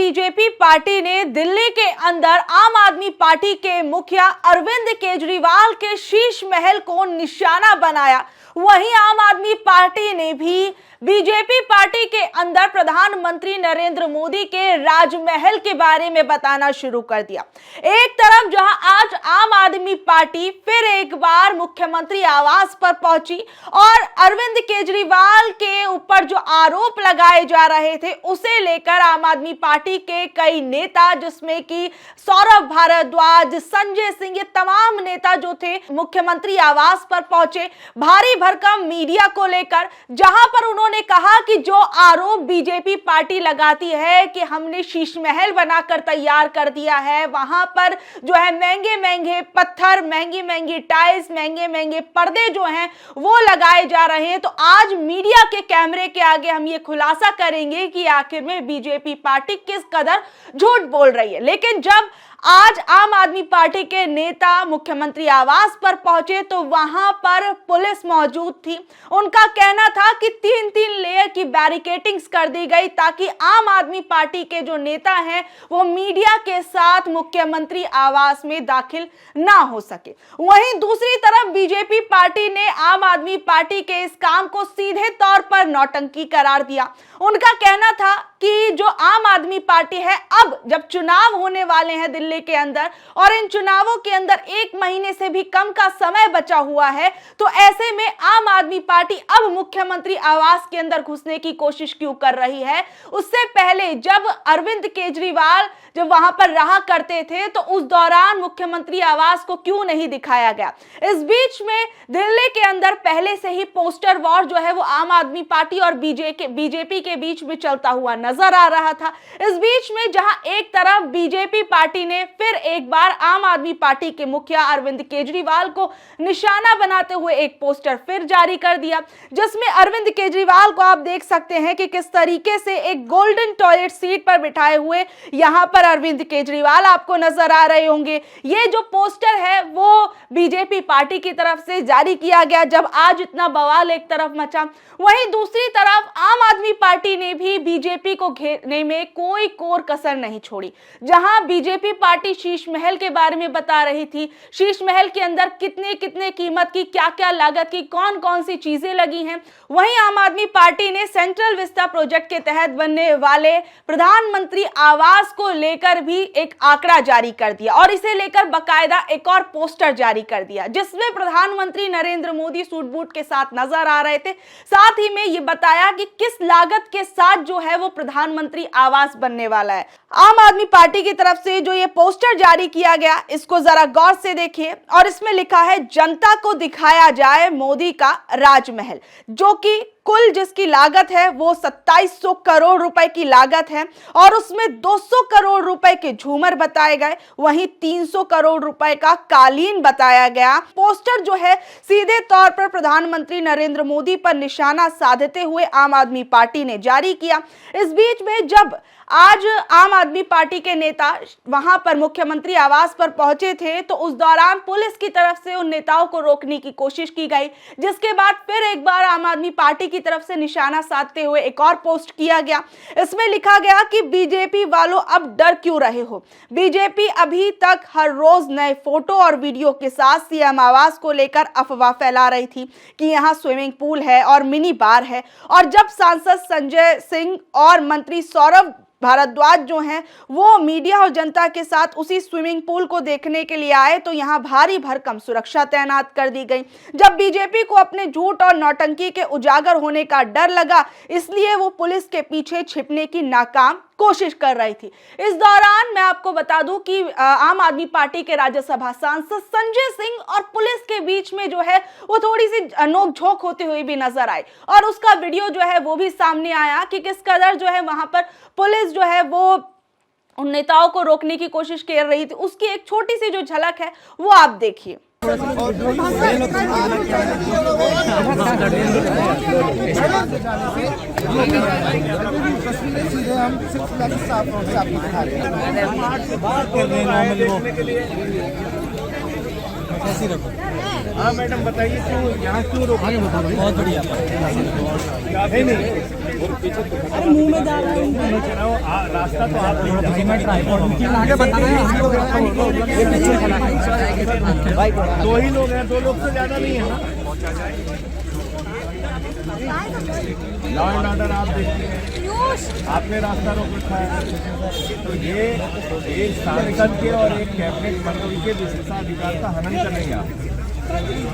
BJP party ने दिल्ली के अंदर आम आदमी पार्टी के मुखिया अरविंद केजरीवाल के शीश महल को निशाना बनाया, वहीं आम आदमी पार्टी ने भी बीजेपी पार्टी के अंदर प्रधानमंत्री नरेंद्र मोदी के राजमहल के बारे में बताना शुरू कर दिया। एक तरफ जहां आज आम आदमी पार्टी फिर एक बार मुख्यमंत्री आवास पर पहुंची और अरविंद केजरीवाल के ऊपर जो आरोप लगाए जा रहे थे उसे लेकर आम आदमी पार्टी के कई नेता, जिसमें कि सौरभ भारद्वाज, संजय सिंह, ये तमाम नेता जो थे मुख्यमंत्री आवास पर पहुंचे भारी भरकम मीडिया को लेकर, जहां पर उन्होंने कहा कि जो आरोप बीजेपी पार्टी लगाती है कि हमने शीश महल बनाकर तैयार कर दिया है, वहां पर जो है महंगे महंगे पत्थर, महंगी महंगी टाइल्स, महंगे महंगे पर्दे जो हैं वो लगाए जा रहे हैं। तो आज मीडिया के कैमरे के आगे हम ये खुलासा करेंगे कि आखिर में बीजेपी पार्टी किस कदर झूठ बोल रही है। लेकिन जब आज आम आदमी पार्टी के नेता मुख्यमंत्री आवास पर पहुंचे तो वहां पर पुलिस मौजूद थी। उनका कहना था कि 3-3 लेयर की बैरिकेडिंग्स कर दी गई ताकि आम आदमी पार्टी के जो नेता हैं वो मीडिया के साथ मुख्यमंत्री आवास में दाखिल ना हो सके। वहीं दूसरी तरफ बीजेपी पार्टी ने आम आदमी पार्टी के इस काम को सीधे तौर पर नौटंकी करार दिया। उनका कहना था कि जो आम आदमी पार्टी है, अब जब चुनाव होने वाले हैं दिल्ली के अंदर और इन चुनावों के अंदर 1 महीने से भी कम का समय बचा हुआ है, तो ऐसे में आम आदमी पार्टी अब मुख्यमंत्री आवास के अंदर घुसने की कोशिश क्यों कर रही है। उससे पहले जब अरविंद केजरीवाल जब वहां पर रहा करते थे तो उस दौरान मुख्यमंत्री आवास को क्यों नहीं दिखाया गया। इस बीच में दिल्ली के अंदर पहले से ही पोस्टर वॉर जो है वो आम आदमी पार्टी और बीजेपी के बीच में चलता हुआ नजर आ रहा था। इस बीच में जहां एक तरफ बीजेपी पार्टी ने फिर एक बार आम आदमी पार्टी के मुखिया अरविंद केजरीवाल को निशाना बनाते हुए एक पोस्टर फिर जारी कर दिया, जिसमें अरविंद केजरीवाल को आप देख सकते हैं कि किस तरीके से एक गोल्डन टॉयलेट सीट पर बिठाए हुए यहां पर अरविंद केजरीवाल आपको नजर आ रहे होंगे। ये जो पोस्टर है वो बीजेपी पार्टी की तरफ से जारी किया गया जब आज इतना बवाल एक तरफ मचा। वहीं दूसरी तरफ आम आदमी पार्टी ने भी बीजेपी को घेरने में कोई कोर कसर नहीं छोड़ी। जहां बीजेपी पार्टी शीश महल के बारे में बता रही थी, शीश महल के अंदर कितने कितने कीमत की, क्या क्या लागत की, कौन कौन सी चीजें लगी हैं, वहीं आम आदमी पार्टी ने सेंट्रल विस्टा प्रोजेक्ट के तहत बनने वाले प्रधानमंत्री आवास को लेकर भी एक आंकड़ा जारी कर दिया और इसे लेकर बकायदा एक और पोस्टर जारी कर दिया, जिसमें प्रधानमंत्री नरेंद्र मोदी सूट बूट के साथ नजर आ रहे थे। साथ ही में ये बताया कि किस लागत के साथ जो है वो प्रधानमंत्री आवास बनने वाला है। आम आदमी पार्टी की तरफ से जो ये पोस्टर जारी किया गया, इसको जरा गौर से देखिए और इसमें लिखा है, जनता को दिखाया जाए मोदी का राजमहल, जो कि कुल जिसकी लागत है वो 2700 करोड़ रुपए की लागत है और उसमें 200 करोड़ रुपए के झूमर बताए गए, वहीं 300 करोड़ रुपए का कालीन बताया गया। पोस्टर जो है सीधे तौर पर प्रधानमंत्री नरेंद्र मोदी पर निशाना साधते हुए आम आदमी पार्टी ने जारी किया। इस बीच में जब आज आम आदमी पार्टी के नेता वहां पर मुख्यमंत्री आवास पर पहुंचे थे तो उस दौरान पुलिस की तरफ से उन नेताओं को रोकने की कोशिश की गई, जिसके बाद फिर एक बार आम आदमी पार्टी की तरफ से निशाना साधते हुए एक और पोस्ट किया गया। इसमें लिखा गया कि बीजेपी वालों अब डर क्यों रहे हो, बीजेपी अभी तक हर रोज नए फोटो और वीडियो के साथ सीएम आवास को लेकर अफवाह फैला रही थी कि यहाँ स्विमिंग पूल है और मिनी बार है, और जब सांसद संजय सिंह और मंत्री सौरभ भारद्वाज जो हैं वो मीडिया और जनता के साथ उसी स्विमिंग पूल को देखने के लिए आए तो यहाँ भारी भरकम सुरक्षा तैनात कर दी गई। जब बीजेपी को अपने झूठ और नौटंकी के उजागर होने का डर लगा, इसलिए वो पुलिस के पीछे छिपने की नाकाम कोशिश कर रही थी। इस दौरान मैं आपको बता दूं कि आम आदमी पार्टी के राज्यसभा सांसद संजय सिंह और पुलिस के बीच में जो है वो थोड़ी सी नोक-झोंक होते हुए भी नजर आई और उसका वीडियो जो है वो भी सामने आया कि किस कदर जो है वहां पर पुलिस जो है वो उन नेताओं को रोकने की कोशिश कर रही थी। उसकी एक छोटी सी जो झलक है वो आप देखिए। ऐसी रखो। हाँ मैडम बताइए क्यों यहाँ क्यों रोका? बहुत बढ़िया। नहीं अरे मुंह में जा रहा है रास्ता तो आप आगे बता रहे हैं। दो ही लोग हैं, 2 लोग से ज्यादा नहीं है ना। लॉ एंड ऑर्डर आप देखिए, आपने रास्ता रोक रखा है। तो ये एक सांसद के और एक कैबिनेट मंत्री के विशेषाधिकार का हनन करेंगे आप।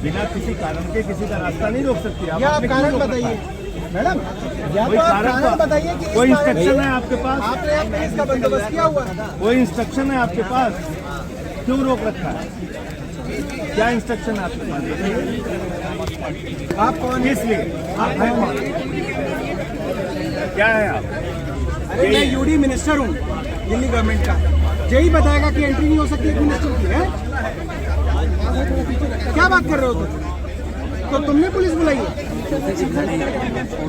बिना किसी कारण के किसी का रास्ता नहीं रोक सकती आप। कारण बताइए मैडम, कोई कारण बताइए कि कोई इंस्ट्रक्शन है आपके पास? आपने इसका बंदोबस्त किया हुआ है? कोई इंस्ट्रक्शन है आपके पास? क्यों रोक रखा है? क्या इंस्ट्रक्शन है आपके पास? आप कौन? इसलिए आप हैं कौन? क्या है आप? अरे मैं यूडी मिनिस्टर हूँ दिल्ली गवर्नमेंट का। यही बताएगा कि एंट्री नहीं हो सकती है मिनिस्टर की है? क्या बात कर रहे हो तुम? तो तुमने पुलिस बुलाई है? तो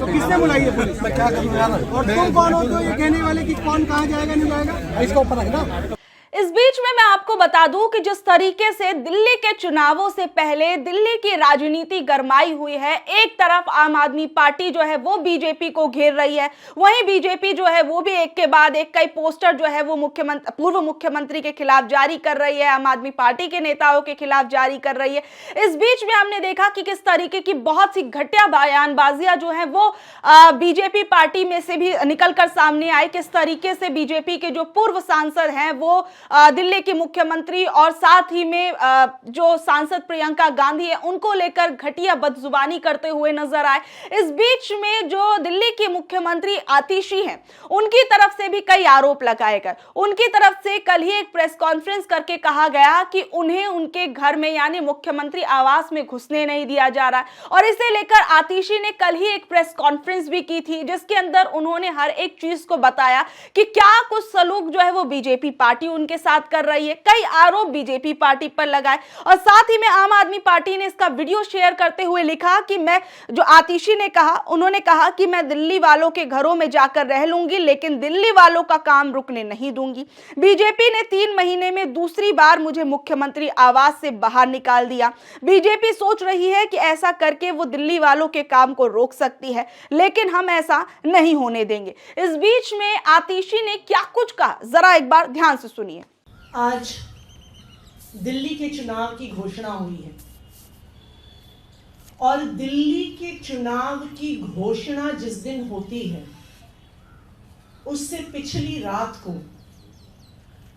किसने बुलाई है पुलिस? मैं क्या करूँगा? और तुम कौन हो तो ये कहने वाले कि कौन कहाँ जाएगा नहीं जाएगा? इसका ऊपर है ना। इस बीच में मैं आपको बता दूं कि जिस तरीके से दिल्ली के चुनावों से पहले दिल्ली की राजनीति गरमाई हुई है, एक तरफ आम आदमी पार्टी जो है वो बीजेपी को घेर रही है, वहीं बीजेपी जो है वो भी एक के बाद एक कई पोस्टर जो है वो पूर्व मुख्यमंत्री के खिलाफ जारी कर रही है, आम आदमी पार्टी के नेताओं के खिलाफ जारी कर रही है। इस बीच में हमने देखा कि किस तरीके की बहुत सी घटिया बयानबाजियां जो है वो बीजेपी पार्टी में से भी निकलकर सामने आई। किस तरीके से बीजेपी के जो पूर्व सांसद हैं वो दिल्ली की मुख्यमंत्री और साथ ही में जो सांसद प्रियंका गांधी है उनको लेकर घटिया बदजुबानी करते हुए नजर आए। इस बीच में जो दिल्ली की मुख्यमंत्री आतिशी हैं उनकी तरफ से भी कई आरोप लगाए गए। उनकी तरफ से कल ही एक प्रेस कॉन्फ्रेंस करके कहा गया कि उन्हें उनके घर में यानी मुख्यमंत्री आवास में घुसने नहीं दिया जा रहा है, और इसे लेकर आतिशी ने कल ही एक प्रेस कॉन्फ्रेंस भी की थी जिसके अंदर उन्होंने हर एक चीज को बताया कि क्या कुछ सलूक जो है वो बीजेपी पार्टी उनके साथ कर रही है। कई आरोप बीजेपी पार्टी पर लगाए और साथ ही में आम आदमी पार्टी ने इसका वीडियो शेयर करते हुए लिखा कि मैं जो आतिशी ने कहा, उन्होंने कहा कि मैं दिल्ली वालों के घरों में जाकर रह लूंगी लेकिन दिल्ली वालों का काम रुकने नहीं दूंगी। बीजेपी ने 3 महीने में दूसरी बार मुझे मुख्यमंत्री आवास से बाहर निकाल दिया। बीजेपी सोच रही है कि ऐसा करके वो दिल्ली वालों के काम को रोक सकती है, लेकिन हम ऐसा नहीं होने देंगे। इस बीच में आतिशी ने क्या कुछ कहा, जरा एक बार ध्यान से सुनिए। आज दिल्ली के चुनाव की घोषणा हुई है और दिल्ली के चुनाव की घोषणा जिस दिन होती है उससे पिछली रात को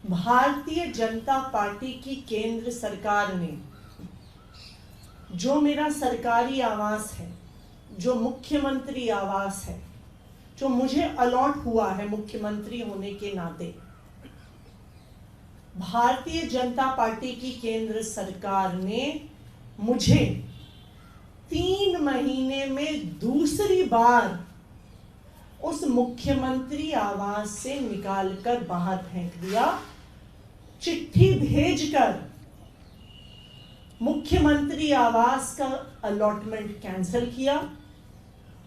भारतीय जनता पार्टी की केंद्र सरकार ने जो मेरा सरकारी आवास है, जो मुख्यमंत्री आवास है, जो मुझे अलॉट हुआ है मुख्यमंत्री होने के नाते, भारतीय जनता पार्टी की केंद्र सरकार ने मुझे 3 महीने में दूसरी बार उस मुख्यमंत्री आवास से निकालकर बाहर फेंक दिया। चिट्ठी भेजकर मुख्यमंत्री आवास का अलॉटमेंट कैंसिल किया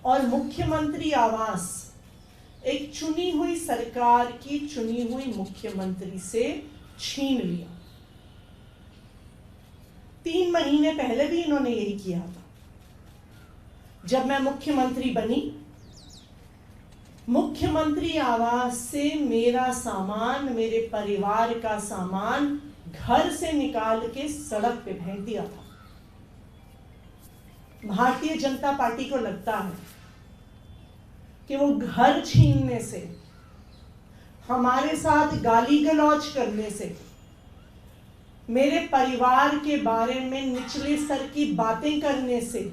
और मुख्यमंत्री आवास एक चुनी हुई सरकार की चुनी हुई मुख्यमंत्री से छीन लिया। 3 महीने पहले भी इन्होंने यही किया था। जब मैं मुख्यमंत्री बनी, मुख्यमंत्री आवास से मेरा सामान, मेरे परिवार का सामान घर से निकाल के सड़क पे फेंक दिया था। भारतीय जनता पार्टी को लगता है कि वो घर छीनने से, हमारे साथ गाली गलौज करने से, मेरे परिवार के बारे में निचले स्तर की बातें करने से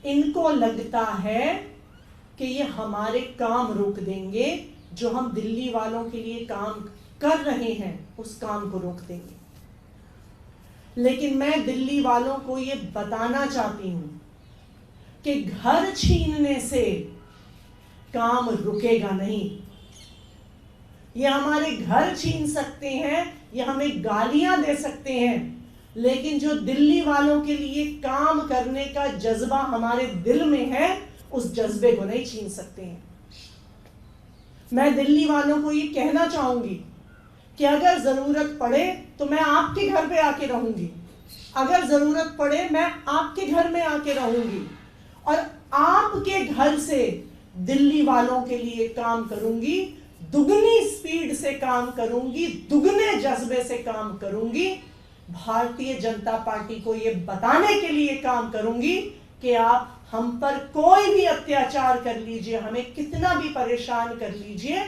इनको लगता है कि ये हमारे काम रोक देंगे, जो हम दिल्ली वालों के लिए काम कर रहे हैं उस काम को रोक देंगे। लेकिन मैं दिल्ली वालों को ये बताना चाहती हूं कि घर छीनने से काम रुकेगा नहीं। ये हमारे घर छीन सकते हैं, ये हमें गालियां दे सकते हैं, लेकिन जो दिल्ली वालों के लिए काम करने का जज्बा हमारे दिल में है उस जज्बे को नहीं छीन सकते हैं। मैं दिल्ली वालों को ये कहना चाहूंगी कि अगर जरूरत पड़े तो मैं आपके घर पे आके रहूंगी, अगर जरूरत पड़े मैं आपके घर में आके रहूंगी और आपके घर से दिल्ली वालों के लिए काम करूंगी, दुगनी स्पीड से काम करूंगी, दुगने जज्बे से काम करूंगी। भारतीय जनता पार्टी को यह बताने के लिए काम करूंगी कि आप हम पर कोई भी अत्याचार कर लीजिए, हमें कितना भी परेशान कर लीजिए,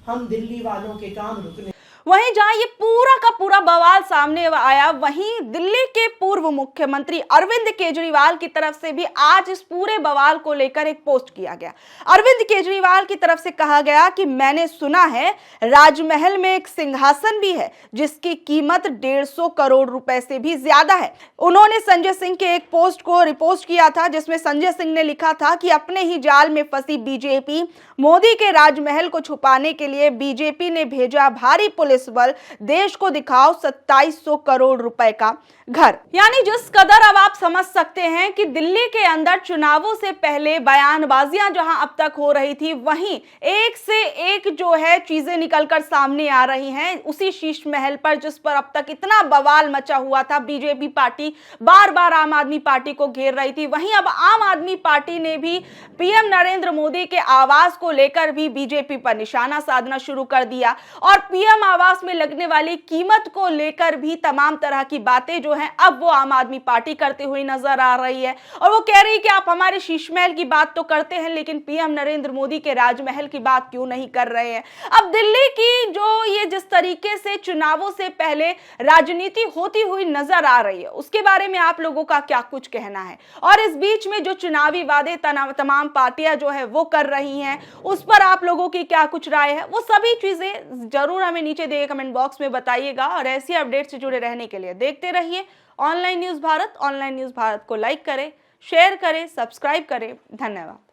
हम दिल्ली वालों के काम रुकने। वहीं जहां ये पूरा का पूरा बवाल सामने आया, वहीं दिल्ली के पूर्व मुख्यमंत्री अरविंद केजरीवाल की तरफ से भी आज इस पूरे बवाल को लेकर एक पोस्ट किया गया। अरविंद केजरीवाल की तरफ से कहा गया कि मैंने सुना है राजमहल में एक सिंहासन भी है जिसकी कीमत 150 करोड़ रुपए से भी ज्यादा है। उन्होंने संजय सिंह के एक पोस्ट को रिपोस्ट किया था जिसमें संजय सिंह ने लिखा था कि अपने ही जाल में फंसी बीजेपी, मोदी के राजमहल को छुपाने के लिए बीजेपी ने भेजा भारी पुलिस बल, देश को दिखाओ 2700 करोड़ रुपए का घर। यानी जिस कदर अब आप समझ सकते हैं कि दिल्ली के अंदर चुनावों से पहले बयानबाजियां जहां अब तक हो रही थी, वहीं एक से एक जो है चीजें निकलकर सामने आ रही हैं। उसी शीश महल पर जिस पर अब तक इतना बवाल मचा हुआ था, बीजेपी पार्टी बार बार आम आदमी पार्टी को घेर रही थी, वहीं अब आम आदमी पार्टी ने भी पीएम नरेंद्र मोदी के आवास को लेकर भी बीजेपी पर निशाना साधना शुरू कर दिया और पीएम आवास में लगने वाली कीमत को लेकर भी तमाम तरह की बातें जो हैं अब वो आम आदमी पार्टी करते हुए नजर आ रही है। और वो कह रही है कि आप हमारे शीश महल की बात तो करते हैं लेकिन पीएम नरेंद्र मोदी के राजमहल की बात क्यों नहीं कर रहे हैं। अब दिल्ली की जो ये जिस तरीके से चुनावों से पहले राजनीति होती हुई नजर आ रही है, उसके बारे में आप लोगों का क्या कुछ कहना है। और इस बीच में जो चुनावी वादे तमाम पार्टियां जो है वो कर रही हैं, उस पर आप लोगों की क्या कुछ राय है, वो सभी चीजें जरूर हमें नीचे दिए कमेंट बॉक्स में बताइएगा। और ऐसी अपडेट से जुड़े रहने के लिए देखते रहिए online news Bharat. Online news Bharat को लाइक करें, शेयर करें, सब्सक्राइब करें। धन्यवाद।